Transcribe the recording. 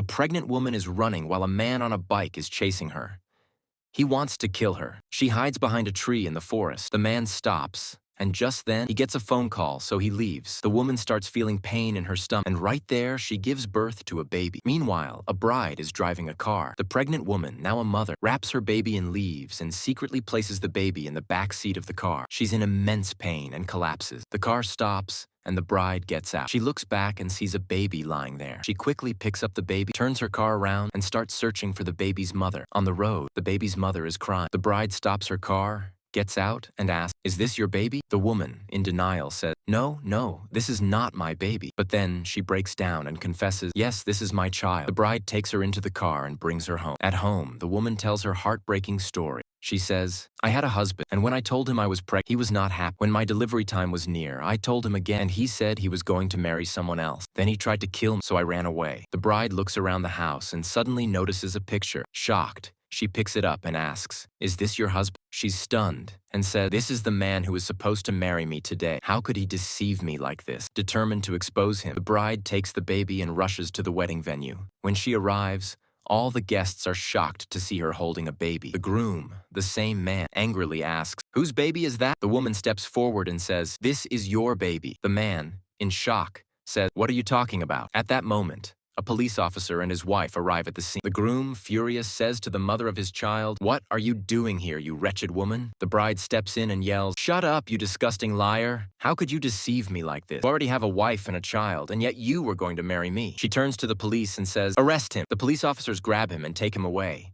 A pregnant woman is running while a man on a bike is chasing her. He wants to kill her. She hides behind a tree in the forest. The man stops, and just then, he gets a phone call, so he leaves. The woman starts feeling pain in her stomach, and right there, she gives birth to a baby. Meanwhile, a bride is driving a car. The pregnant woman, now a mother, wraps her baby in leaves and secretly places the baby in the back seat of the car. She's in immense pain and collapses. The car stops, and the bride gets out. She looks back and sees a baby lying there. She quickly picks up the baby, turns her car around, and starts searching for the baby's mother. On the road, the baby's mother is crying. The bride stops her car, gets out, and asks, "Is this your baby?" The woman, in denial, says, No, this is not my baby." But then she breaks down and confesses, "Yes, this is my child." The bride takes her into the car and brings her home. At home, the woman tells her heartbreaking story. She says, "I had a husband, and when I told him I was pregnant, he was not happy. When my delivery time was near, I told him again, and he said he was going to marry someone else. Then he tried to kill me, so I ran away." The bride looks around the house and suddenly notices a picture. Shocked, she picks it up and asks, "Is this your husband?" She's stunned and says, "This is the man who is supposed to marry me today. How could he deceive me like this?" Determined to expose him, the bride takes the baby and rushes to the wedding venue. When she arrives, all the guests are shocked to see her holding a baby. The groom, the same man, angrily asks, "Whose baby is that?" The woman steps forward and says, "This is your baby." The man, in shock, says, "What are you talking about?" At that moment, a police officer and his wife arrive at the scene. The groom, furious, says to the mother of his child, "What are you doing here, you wretched woman?" The bride steps in and yells, "Shut up, you disgusting liar! How could you deceive me like this? You already have a wife and a child, and yet you were going to marry me." She turns to the police and says, "Arrest him." The police officers grab him and take him away.